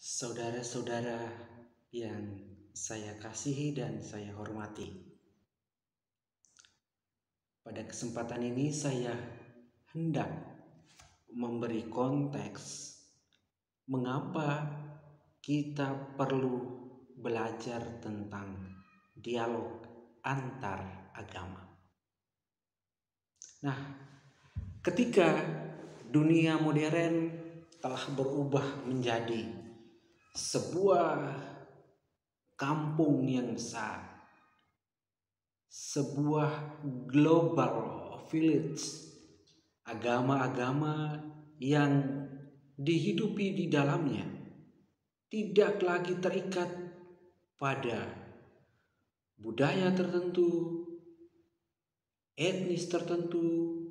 Saudara-saudara yang saya kasihi dan saya hormati, pada kesempatan ini saya hendak memberi konteks mengapa kita perlu belajar tentang dialog antar agama. Nah, ketika dunia modern telah berubah menjadi sebuah kampung yang besar, sebuah global village, agama-agama yang dihidupi di dalamnya tidak lagi terikat pada budaya tertentu, etnis tertentu,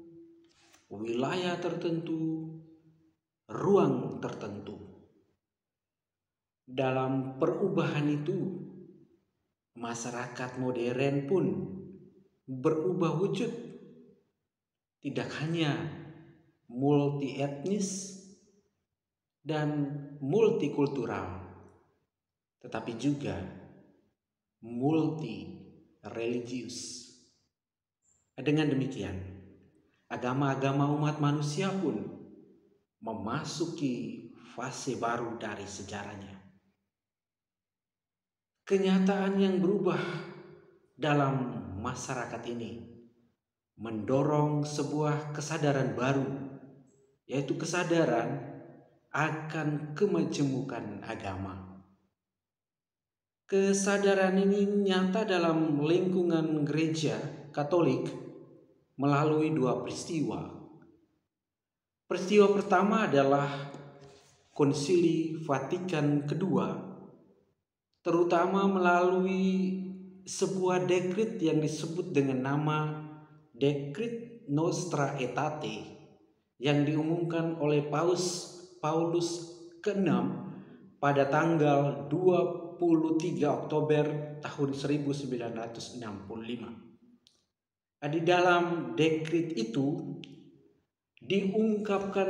wilayah tertentu, ruang tertentu. Dalam perubahan itu, masyarakat modern pun berubah wujud, tidak hanya multi etnis dan multikultural, tetapi juga multi religius. Dengan demikian, agama-agama umat manusia pun memasuki fase baru dari sejarahnya. Kenyataan yang berubah dalam masyarakat ini mendorong sebuah kesadaran baru, yaitu kesadaran akan kemajemukan agama. Kesadaran ini nyata dalam lingkungan gereja Katolik melalui dua peristiwa. Peristiwa pertama adalah Konsili Vatikan II, terutama melalui sebuah dekret yang disebut dengan nama Decret Nostra Aetate yang diumumkan oleh Paulus ke-6 pada tanggal 23 Oktober tahun 1965. Di dalam dekret itu diungkapkan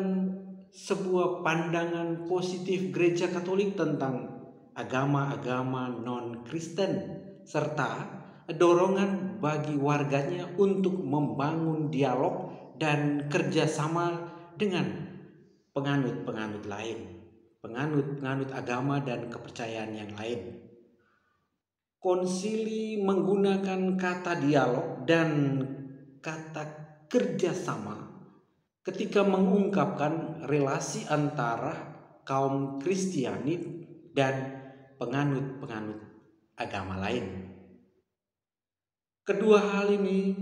sebuah pandangan positif gereja Katolik tentang agama-agama non-Kristen serta dorongan bagi warganya untuk membangun dialog dan kerjasama dengan penganut-penganut lain, penganut-penganut agama dan kepercayaan yang lain. Konsili menggunakan kata dialog dan kata kerjasama ketika mengungkapkan relasi antara kaum Kristiani dan penganut-penganut agama lain. Kedua hal ini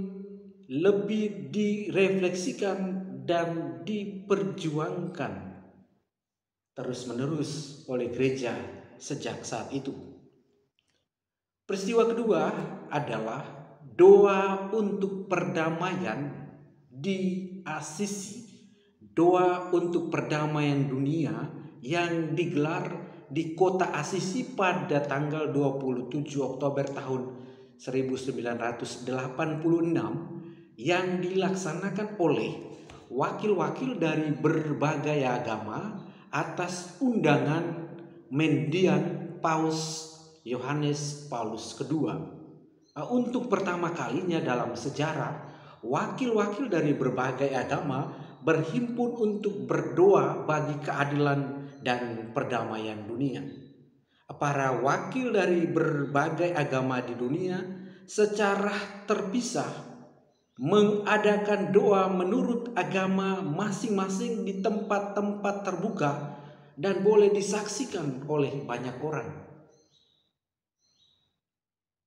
lebih direfleksikan dan diperjuangkan terus-menerus oleh gereja sejak saat itu. Peristiwa kedua adalah doa untuk perdamaian di Asisi, doa untuk perdamaian dunia yang digelar di kota Asisi pada tanggal 27 Oktober tahun 1986 yang dilaksanakan oleh wakil-wakil dari berbagai agama atas undangan mendiang Paus Yohanes Paulus II. Untuk pertama kalinya dalam sejarah, wakil-wakil dari berbagai agama berhimpun untuk berdoa bagi keadilan dan perdamaian dunia. Para wakil dari berbagai agama di dunia secara terpisah mengadakan doa menurut agama masing-masing di tempat-tempat terbuka dan boleh disaksikan oleh banyak orang.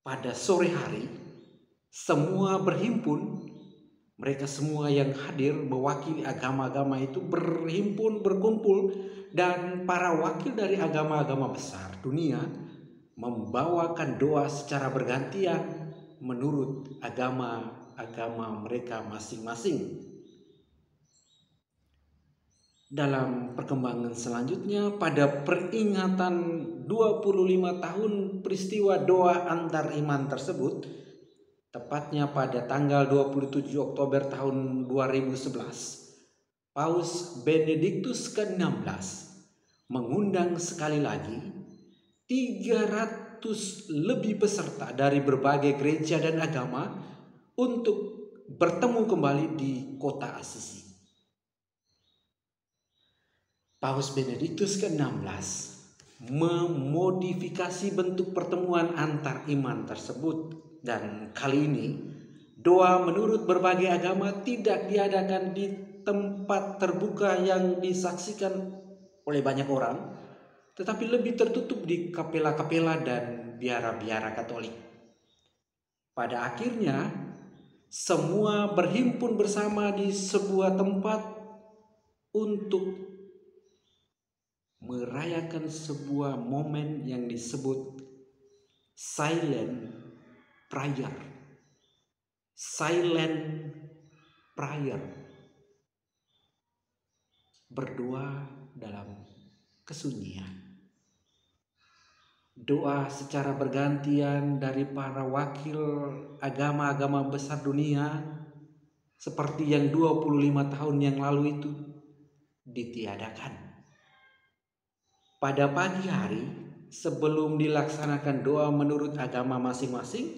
Pada sore hari, semua berhimpun. Mereka semua yang hadir mewakili agama-agama itu berhimpun, berkumpul, dan para wakil dari agama-agama besar dunia membawakan doa secara bergantian menurut agama-agama mereka masing-masing. Dalam perkembangan selanjutnya, pada peringatan 25 tahun peristiwa doa antar iman tersebut, tepatnya pada tanggal 27 Oktober tahun 2011, Paus Benediktus ke-16 mengundang sekali lagi 300 lebih peserta dari berbagai gereja dan agama untuk bertemu kembali di kota Assisi. Paus Benediktus ke-16 memodifikasi bentuk pertemuan antar iman tersebut, dan kali ini doa menurut berbagai agama tidak diadakan di tempat terbuka yang disaksikan oleh banyak orang, tetapi lebih tertutup di kapela-kapela dan biara-biara Katolik. Pada akhirnya semua berhimpun bersama di sebuah tempat untuk merayakan sebuah momen yang disebut silent prayer. Silent prayer. Berdoa dalam kesunyian. Doa secara bergantian dari para wakil agama-agama besar dunia seperti yang 25 tahun yang lalu itu ditiadakan. Pada pagi hari sebelum dilaksanakan doa menurut agama masing-masing,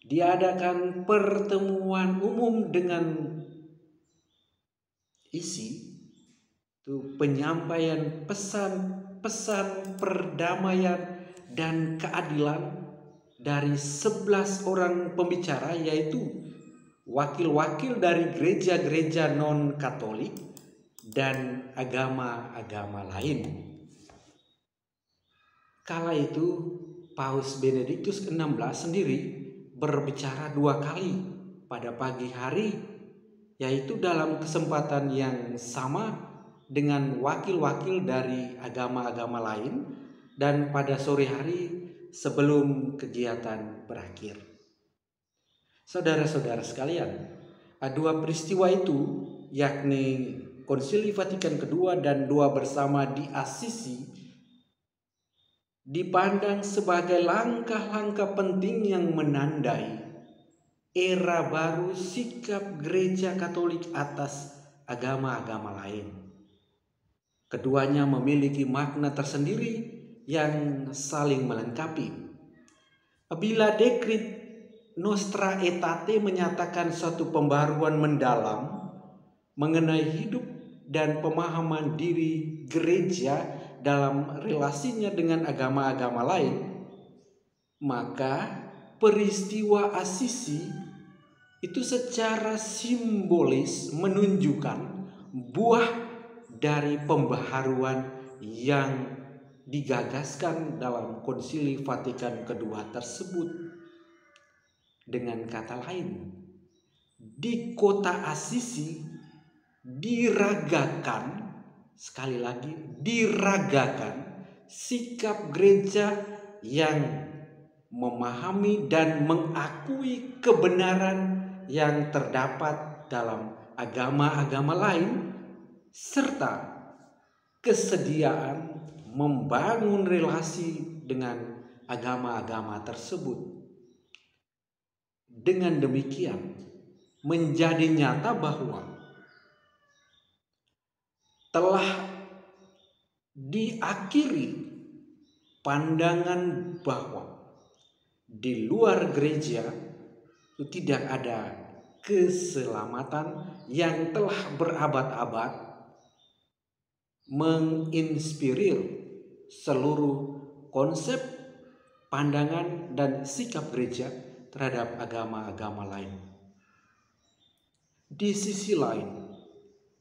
diadakan pertemuan umum dengan isi itu penyampaian pesan-pesan perdamaian dan keadilan dari 11 orang pembicara, yaitu wakil-wakil dari gereja-gereja non-Katolik dan agama-agama lain. Kala itu Paus Benediktus ke-16 sendiri berbicara 2 kali pada pagi hari, yaitu dalam kesempatan yang sama dengan wakil-wakil dari agama-agama lain, dan pada sore hari sebelum kegiatan berakhir. Saudara-saudara sekalian, 2 peristiwa itu, yakni Konsili Vatikan II dan doa bersama di Assisi, dipandang sebagai langkah-langkah penting yang menandai era baru sikap gereja Katolik atas agama-agama lain. Keduanya memiliki makna tersendiri yang saling melengkapi. Bila Decrit Nostra Aetate menyatakan suatu pembaruan mendalam mengenai hidup dan pemahaman diri gereja dalam relasinya dengan agama-agama lain, maka peristiwa Assisi itu secara simbolis menunjukkan buah dari pembaharuan yang digagaskan dalam Konsili Vatikan II tersebut. Dengan kata lain, di kota Assisi diragakan, sekali lagi diragakan, sikap gereja yang memahami dan mengakui kebenaran yang terdapat dalam agama-agama lain, serta kesediaan membangun relasi dengan agama-agama tersebut. Dengan demikian, menjadi nyata bahwa telah diakhiri pandangan bahwa di luar gereja itu tidak ada keselamatan yang telah berabad-abad menginspirir seluruh konsep, pandangan, dan sikap gereja terhadap agama-agama lain. Di sisi lain,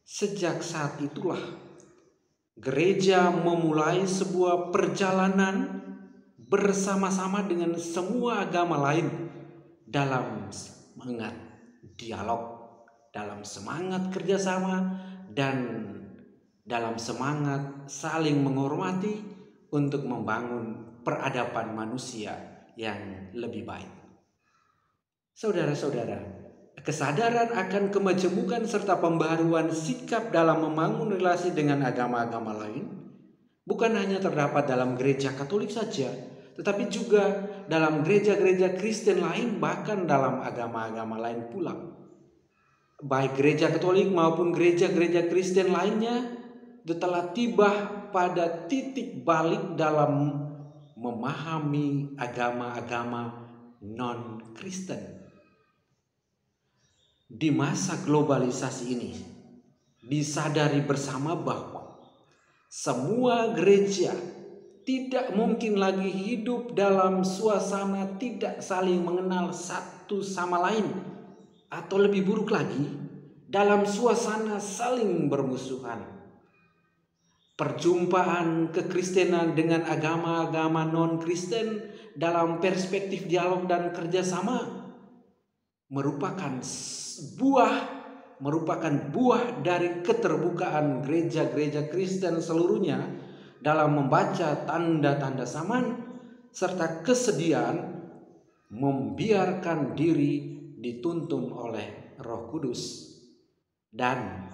sejak saat itulah gereja memulai sebuah perjalanan bersama-sama dengan semua agama lain dalam semangat dialog, dalam semangat kerjasama, dan dalam semangat saling menghormati untuk membangun peradaban manusia yang lebih baik. Saudara-saudara, kesadaran akan kemajemukan serta pembaharuan sikap dalam membangun relasi dengan agama-agama lain bukan hanya terdapat dalam gereja Katolik saja, tetapi juga dalam gereja-gereja Kristen lain, bahkan dalam agama-agama lain pula. Baik gereja Katolik maupun gereja-gereja Kristen lainnya telah tiba pada titik balik dalam memahami agama-agama non-Kristen. Di masa globalisasi ini, disadari bersama bahwa semua gereja tidak mungkin lagi hidup dalam suasana tidak saling mengenal satu sama lain, atau lebih buruk lagi, dalam suasana saling bermusuhan. Perjumpaan kekristenan dengan agama-agama non-Kristen dalam perspektif dialog dan kerjasama merupakan buah dari keterbukaan gereja-gereja Kristen seluruhnya dalam membaca tanda-tanda zaman serta kesediaan membiarkan diri dituntun oleh Roh Kudus. Dan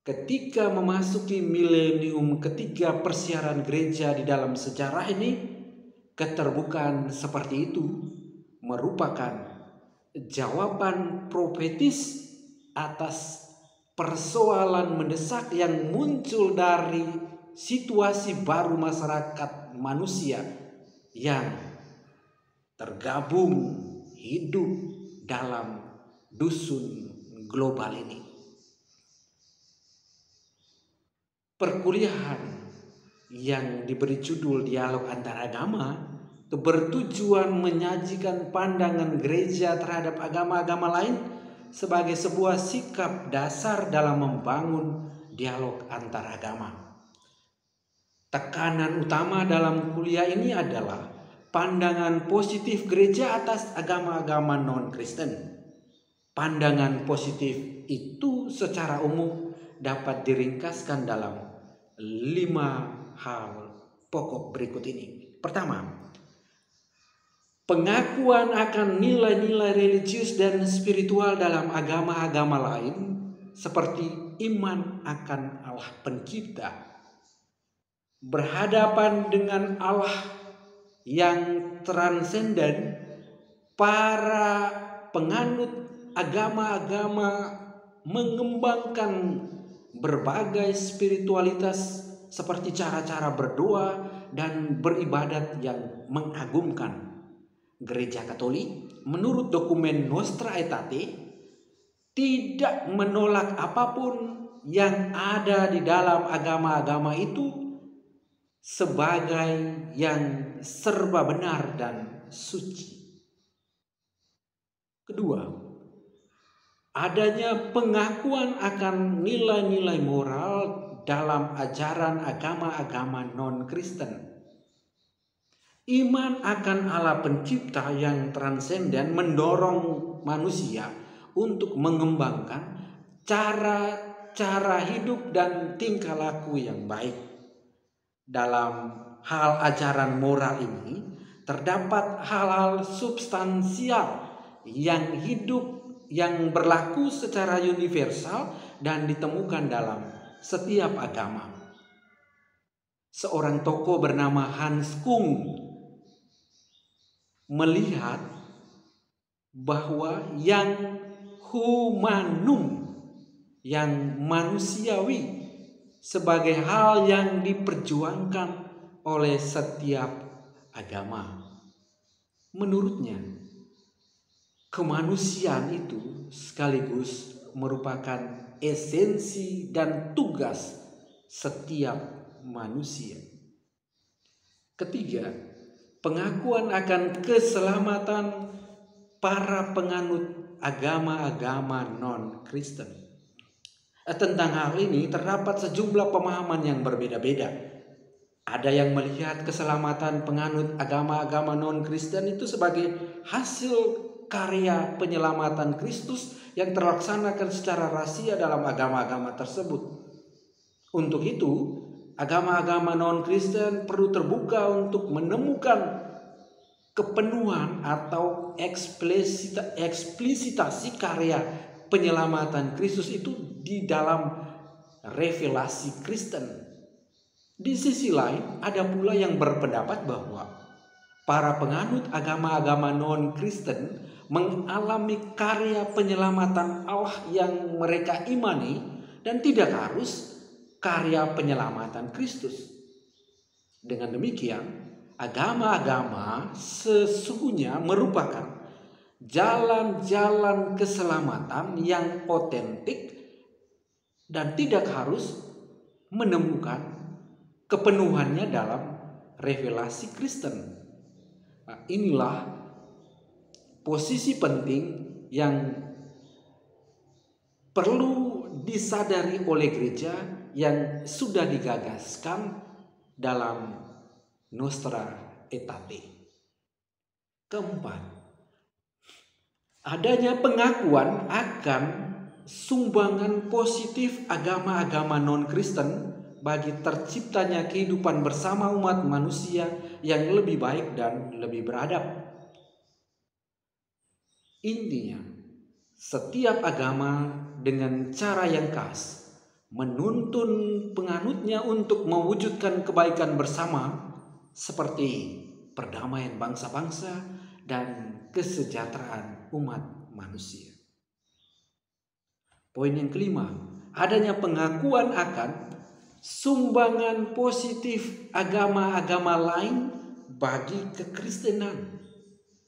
ketika memasuki milenium ketiga persiaran gereja di dalam sejarah ini, keterbukaan seperti itu merupakan jawaban profetis atas persoalan mendesak yang muncul dari situasi baru masyarakat manusia yang tergabung hidup dalam dusun global ini. Perkuliahan yang diberi judul Dialog Antaragama bertujuan menyajikan pandangan gereja terhadap agama-agama lain sebagai sebuah sikap dasar dalam membangun dialog antaragama. Tekanan utama dalam kuliah ini adalah pandangan positif gereja atas agama-agama non-Kristen. Pandangan positif itu secara umum dapat diringkaskan dalam 5 hal pokok berikut ini. Pertama, pengakuan akan nilai-nilai religius dan spiritual dalam agama-agama lain seperti iman akan Allah Pencipta, berhadapan dengan Allah yang transenden. Para penganut agama-agama mengembangkan berbagai spiritualitas seperti cara-cara berdoa dan beribadat yang mengagumkan. Gereja Katolik menurut dokumen Nostra Aetate tidak menolak apapun yang ada di dalam agama-agama itu sebagai yang serba benar dan suci. Kedua, adanya pengakuan akan nilai-nilai moral dalam ajaran agama-agama non-Kristen. Iman akan Allah Pencipta yang transenden mendorong manusia untuk mengembangkan cara hidup dan tingkah laku yang baik. Dalam hal ajaran moral ini terdapat hal-hal substansial yang berlaku secara universal dan ditemukan dalam setiap agama. Seorang tokoh bernama Hans Kung melihat bahwa yang humanum, yang manusiawi, sebagai hal yang diperjuangkan oleh setiap agama. Menurutnya, kemanusiaan itu sekaligus merupakan esensi dan tugas setiap manusia. Ketiga, pengakuan akan keselamatan para penganut agama-agama non-Kristen. Tentang hal ini terdapat sejumlah pemahaman yang berbeda-beda. Ada yang melihat keselamatan penganut agama-agama non-Kristen itu sebagai hasil karya penyelamatan Kristus yang terlaksanakan secara rahasia dalam agama-agama tersebut. Untuk itu, agama-agama non-Kristen perlu terbuka untuk menemukan kepenuhan atau eksplisitasi karya penyelamatan Kristus itu di dalam revelasi Kristen. Di sisi lain, ada pula yang berpendapat bahwa para penganut agama-agama non-Kristen mengalami karya penyelamatan Allah yang mereka imani dan tidak harus karya penyelamatan Kristus. Dengan demikian, agama-agama sesungguhnya merupakan jalan-jalan keselamatan yang otentik dan tidak harus menemukan kepenuhannya dalam revelasi Kristen. Nah, inilah posisi penting yang perlu disadari oleh gereja yang sudah digagaskan dalam Nostra Aetate. Keempat, adanya pengakuan akan sumbangan positif agama-agama non-Kristen bagi terciptanya kehidupan bersama umat manusia yang lebih baik dan lebih beradab. Intinya, setiap agama dengan cara yang khas menuntun penganutnya untuk mewujudkan kebaikan bersama seperti perdamaian bangsa-bangsa dan kesejahteraan umat manusia. Poin yang kelima, adanya pengakuan akan sumbangan positif agama-agama lain bagi kekristenan.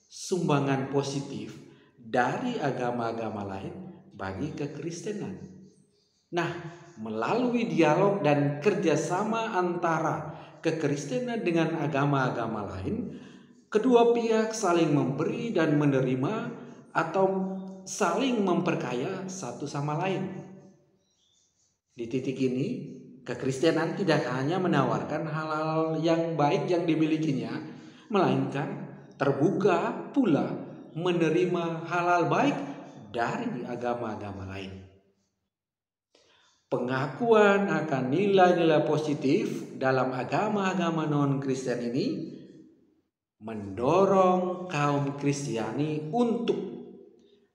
Sumbangan positif dari agama-agama lain bagi kekristenan. Nah, melalui dialog dan kerjasama antara kekristenan dengan agama-agama lain, kedua pihak saling memberi dan menerima atau saling memperkaya satu sama lain. Di titik ini, kekristenan tidak hanya menawarkan hal-hal yang baik yang dimilikinya, melainkan terbuka pula menerima hal-hal baik dari agama-agama lain. Pengakuan akan nilai-nilai positif dalam agama-agama non-Kristen ini mendorong kaum Kristiani untuk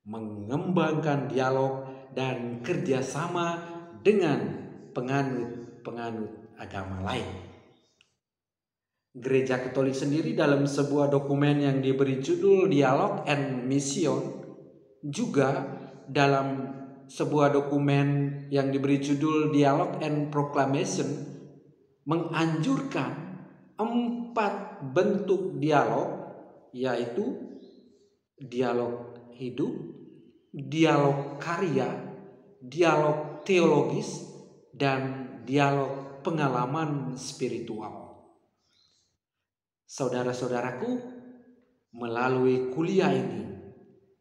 mengembangkan dialog dan kerjasama dengan penganut agama lain. Gereja Katolik sendiri dalam sebuah dokumen yang diberi judul Dialog and Mission, juga dalam sebuah dokumen yang diberi judul Dialog and Proclamation, menganjurkan 4 bentuk dialog, yaitu dialog hidup, dialog karya, dialog teologis, dan dialog pengalaman spiritual. Saudara-saudaraku, melalui kuliah ini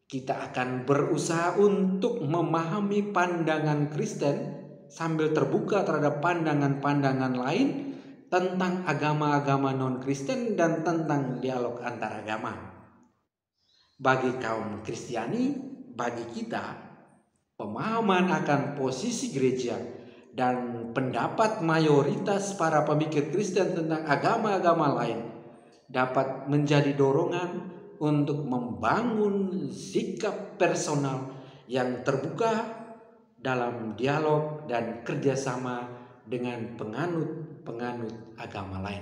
kita akan berusaha untuk memahami pandangan Kristen sambil terbuka terhadap pandangan-pandangan lain tentang agama-agama non-Kristen dan tentang dialog antar agama. Bagi kaum Kristiani, bagi kita, pemahaman akan posisi gereja dan pendapat mayoritas para pemikir Kristen tentang agama-agama lain dapat menjadi dorongan untuk membangun sikap personal yang terbuka dalam dialog dan kerjasama dengan penganut agama lain.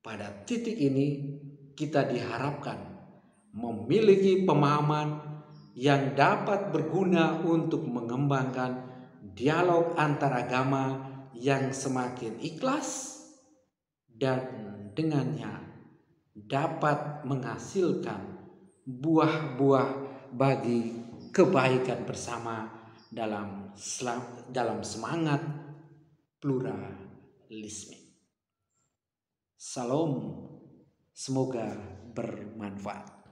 Pada titik ini kita diharapkan memiliki pemahaman yang dapat berguna untuk mengembangkan dialog antar agama yang semakin ikhlas dan dengannya dapat menghasilkan buah-buah bagi kebaikan bersama dalam semangat pluralisme. Salam, semoga bermanfaat.